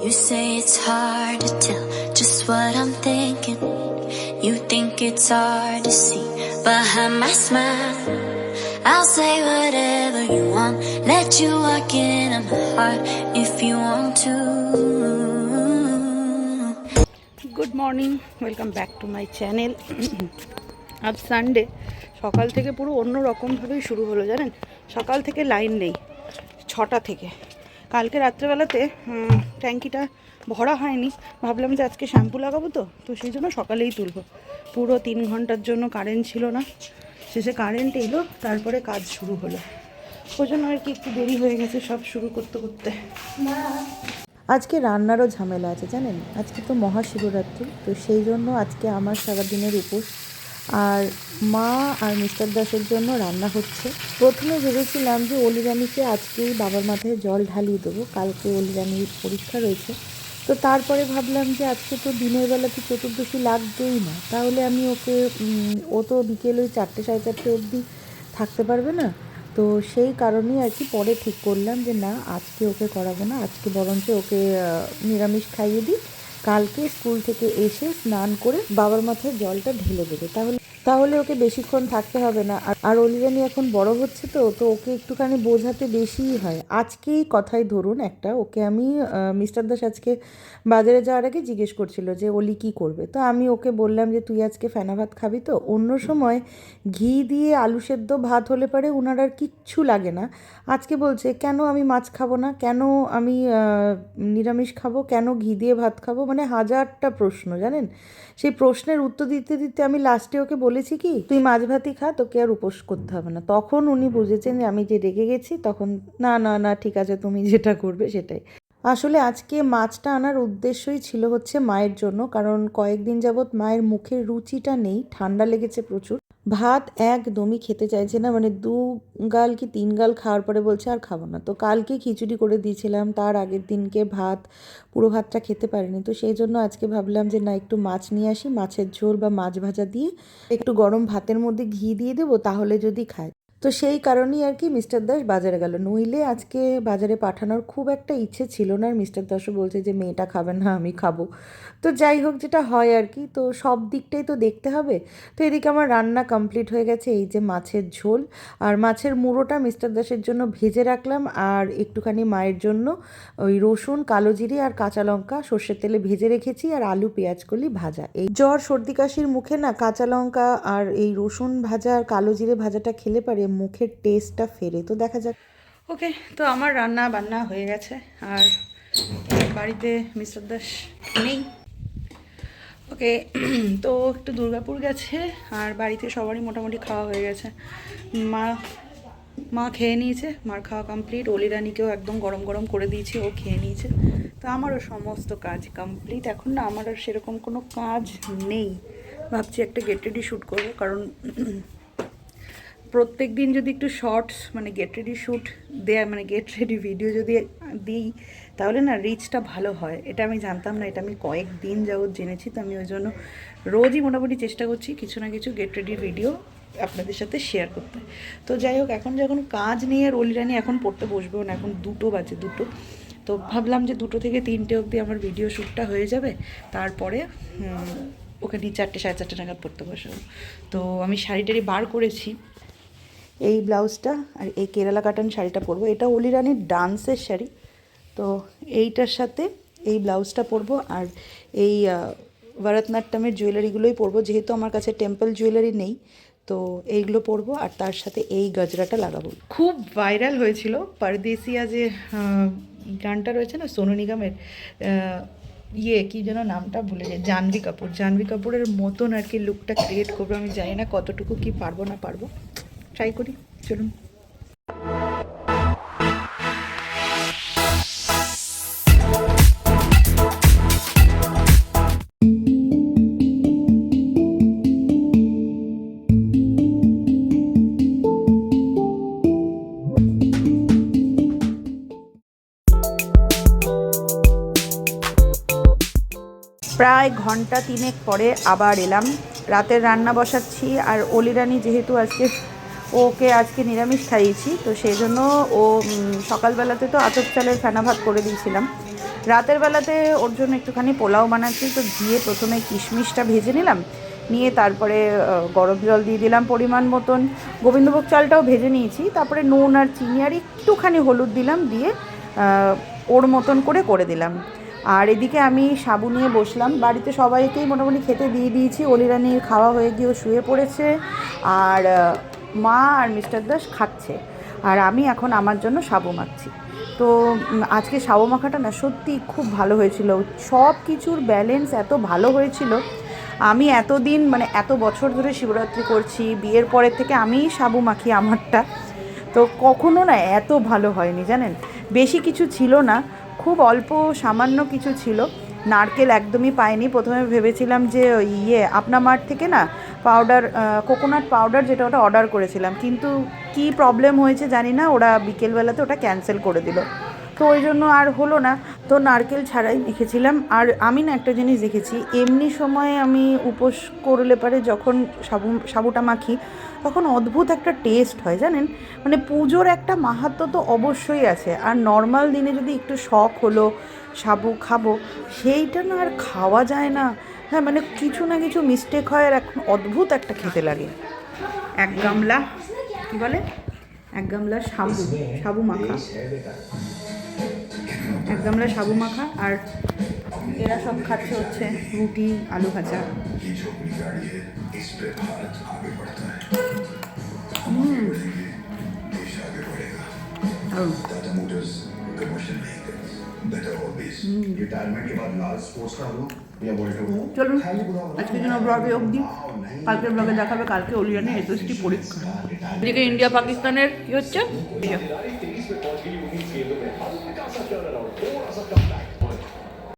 You say it's hard to tell just what I'm thinking. You think it's hard to see behind my smile. I'll say whatever you want, let you walk into my heart if you want to. Good morning, welcome back to my channel. আজ Sunday, সকাল থেকে পুরো অন্য রকমভাবেই শুরু হলো জানেন। সকাল থেকে লাইন নেই, 6টা থেকে। কালকে রাত্রেবেলাতে ট্যাঙ্কিটা ভরা হয়নি, ভাবলাম যে আজকে শ্যাম্পু লাগাবো, তো সেই জন্য সকালেই তুলবো। পুরো 3 ঘন্টার জন্য কারেন্ট ছিল না, শেষে কারেন্ট এলো, তারপরে কাজ শুরু হলো। ওই জন্য আর কি একটু দেরি হয়ে গেছে সব শুরু করতে করতে। আজকে রান্নারও ঝামেলা আছে জানেন। আজকে তো মহাশিবরাত্রি, তো সেই জন্য আজকে আমার সারাদিনের উপোস। আর মা আর মিস্টার দাসের জন্য রান্না হচ্ছে। প্রথমে ভেবেছিলাম যে অলিরানিকে আজকেই বাবার মাথায় জল ঢালিয়ে দেবো, কালকে অলিরানির পরীক্ষা রয়েছে। তো তারপরে ভাবলাম যে আজকে তো দিনের বেলাতে চতুর্দশী লাগবেই না, তাহলে আমি ও তো বিকেল ওই 4টে সাড়ে 4টে অবধি থাকতে পারবে না। তো সেই কারণেই আর কি পরে ঠিক করলাম যে না, আজকে ওকে করাবো না, আজকে বরঞ্চ ওকে নিরামিষ খাইয়ে দিই। কালকে স্কুল থেকে এসে স্নান করে বাবার মাথায় জলটা ঢেলে দেবে, তাহলে ওকে বেশিক্ষণ থাকতে হবে না। আর অলিরানি এখন বড় হচ্ছে, তো ওকে একটুখানি বোঝাতে বেশিই হয়। আজকেই কথাই ধরুন একটা, ওকে আমি মিস্টার দাস আজকে বাজারে যাওয়ার আগে জিজ্ঞেস করছিল যে অলি কী করবে, তো আমি ওকে বললাম যে তুই আজকে ফেনা ভাত খাবি তো। অন্য সময় ঘি দিয়ে আলু সেদ্ধ ভাত হলে পরে ওনার আর কিচ্ছু লাগে না। আজকে বলছে কেন আমি মাছ খাবো না, কেন আমি নিরামিষ খাবো, কেন ঘি দিয়ে ভাত খাবো, মানে হাজারটা প্রশ্ন জানেন। সেই প্রশ্নের উত্তর দিতে দিতে আমি লাস্টে ওকে বলেছি কি, তুই মাছ ভাতই খা, তোকে আর উপোস করতে হবে না। তখন উনি বুঝেছেন যে আমি যে রেগে গেছি, তখন না না না ঠিক আছে, তুমি যেটা করবে সেটাই। আসলে আজকে মাছটা আনার উদ্দেশ্যই ছিল হচ্ছে মায়ের জন্য, কারণ কয়েকদিন যাবৎ মায়ের মুখের রুচিটা নেই, ঠান্ডা লেগেছে প্রচুর। ভাত একদমই খেতে চাইছে না, মানে 2 গাল কি 3 গাল খাওয়ার পরে বলছে আর খাবো না। তো কালকে খিচুড়ি করে দিয়েছিলাম, তার আগের দিনকে ভাত, পুরো ভাতটা খেতে পারিনি। তো সেই জন্য আজকে ভাবলাম যে না, একটু মাছ নিয়ে আসি, মাছের ঝোল বা মাছ ভাজা দিয়ে একটু গরম ভাতের মধ্যে ঘি দিয়ে দেবো, তাহলে যদি খায়। তো সেই কারণেই আর কি মিস্টার দাস বাজারে গেল, নইলে আজকে বাজারে পাঠানোর খুব একটা ইচ্ছে ছিল না। আর মিস্টার দাসও বলছে যে মেয়েটা খাবে না, আমি খাবো। তো যাই হোক, যেটা হয় আর কি, তো সব দিকটাই তো দেখতে হবে। তো এদিকে আমার রান্না কমপ্লিট হয়ে গেছে, এই যে মাছের ঝোল আর মাছের মুড়োটা মিস্টার দাসের জন্য ভেজে রাখলাম, আর একটুখানি মায়ের জন্য ওই রসুন, কালো জিরে আর কাঁচা লঙ্কা সর্ষের তেলে ভেজে রেখেছি, আর আলু পেঁয়াজ কলি ভাজা। এই জ্বর সর্দি কাশির মুখে না কাঁচা লঙ্কা আর এই রসুন ভাজা আর কালো জিরে ভাজাটা খেলে পারে মুখের টেস্টটা ফেরে। তো দেখা যাক। ওকে, তো আমার রান্না বান্না হয়ে গেছে, আর বাড়িতে মিস্টার দাস নেই। ওকে, তো একটু দুর্গাপুর গেছে, আর বাড়িতে সবারই মোটামুটি খাওয়া হয়ে গেছে। মা খেয়ে নিয়েছে, মার খাওয়া কমপ্লিট। অলিরানিকেও একদম গরম গরম করে দিয়েছি, ও খেয়ে নিয়েছে। তো আমারও সমস্ত কাজ কমপ্লিট। এখন না আমার আর সেরকম কোনো কাজ নেই। ভাবছি একটা গেট রেডি শ্যুট করবো, কারণ প্রত্যেক দিন যদি একটু শর্টস মানে গেট রেডি শ্যুট দেয়া, মানে গেট রেডি ভিডিও যদি দিই, তাহলে না রিচটা ভালো হয়। এটা আমি জানতাম না, এটা আমি কয়েকদিন যাবত জেনেছি। তো আমি ওই জন্য রোজই মোটামুটি চেষ্টা করছি কিছু না কিছু গেট রেডি ভিডিও আপনাদের সাথে শেয়ার করতে। তো যাই হোক, এখন যখন কাজ নিয়ে আর অলিরানি এখন পড়তে বসবেও না, এখন 2টো বাজে, 2টো। তো ভাবলাম যে 2টো থেকে 3টে অবধি আমার ভিডিও শ্যুটটা হয়ে যাবে, তারপরে ওকে নিয়ে 4টে সাড়ে 4টে নাগাদ পড়তে বসবো। তো আমি শাড়ি বার করেছি, এই ব্লাউজটা আর এই কেরালা কাটান শাড়িটা পরবো। এটা অলিরানির ডান্সের শাড়ি, তো এইটার সাথে এই ব্লাউজটা পরবো, আর এই ভরতনাট্যমের জুয়েলারিগুলোই পরবো, যেহেতু আমার কাছে টেম্পল জুয়েলারি নেই। তো এইগুলো পরবো, আর তার সাথে এই গজরাটা লাগাবো। খুব ভাইরাল হয়েছিল পরদেসিয়া, যে গানটা রয়েছে না সোনু নিগমের, কি যেন নামটা ভুলে যায়, জাহ্নবী কাপুরের মতন আর কি লুকটা ক্রিয়েট করবো। আমি জানি না কতটুকু কি পারবো না পারবো, ট্রাই করি, চলুন। প্রায় ঘন্টা 3 পরে আবার এলাম, রাতের রান্না বসাচ্ছি। আর অলিরানি যেহেতু ওকে আজকে নিরামিষ খাইয়েছি, তো সেই জন্য ও সকালবেলাতে তো আতপ চালের ফেনা ভাত করে দিয়েছিলাম, রাতের বেলাতে ওর জন্য একটুখানি পোলাও বানাচ্ছি, তো দিয়ে প্রথমে কিশমিশটা ভেজে নিলাম, নিয়ে তারপরে গরম জল দিয়ে দিলাম পরিমাণ মতন, গোবিন্দভোগ চালটাও ভেজে নিয়েছি, তারপরে নুন আর চিনি আর একটুখানি হলুদ দিলাম, দিয়ে ওর মতন করে দিলাম। আর এদিকে আমি সাবু নিয়ে বসলাম, বাড়িতে সবাইকেই মোটামুটি খেতে দিয়ে দিয়েছি, অলিরানির খাওয়া হয়ে গিয়েও শুয়ে পড়েছে, আর মা আর মিস্টার দাস খাচ্ছে, আর আমি এখন আমার জন্য সাবু মাখছি। তো আজকে সাবু মাখাটা না সত্যি খুব ভালো হয়েছিল, সব কিছুর ব্যালেন্স এত ভালো হয়েছিল। আমি এতদিন মানে এত বছর ধরে শিবরাত্রি করছি, বিয়ের পরের থেকে আমিই সাবু মাখি আমারটা, তো কখনো না এত ভালো হয়নি জানেন। বেশি কিছু ছিল না, খুব অল্প সামান্য কিছু ছিল, নারকেল একদমই পাইনি। প্রথমে ভেবেছিলাম যে আপনা মার্ট থেকে না পাউডার, কোকোনাট পাউডার যেটা, ওটা অর্ডার করেছিলাম, কিন্তু কি প্রবলেম হয়েছে জানি না, ওরা বিকেলবেলাতে ওটা ক্যান্সেল করে দিল, তো ওই জন্য আর হলো না, তো নারকেল ছাড়াই দেখেছিলাম। আর আমি না একটা জিনিস দেখেছি, এমনি সময়ে আমি উপোস করলে পারে যখন সাবুটা মাখি, তখন অদ্ভুত একটা টেস্ট হয় জানেন, মানে পুজোর একটা মাহাত্ম্য তো অবশ্যই আছে, আর নর্মাল দিনে যদি একটু শখ হলো সাবু খাবো, সেইটা না আর খাওয়া যায় না। হ্যাঁ, মানে কিছু না কিছু মিস্টেক হয়, আর এখন অদ্ভুত একটা খেতে লাগে। এক গামলা কী বলে, এক গামলা সাবু মাখা, এক গামলা সাবু মাখা, আর এরা সব খাচ্ছে হচ্ছে রুটি আলু ভাজা। চলুন আজকের জন্য ব্লগে অবধি, কালকের ব্লগে দেখাবে, কালকে অলিয়ানের এসএসটি পরীক্ষা। এদিকে ইন্ডিয়া পাকিস্তানের কি হচ্ছে।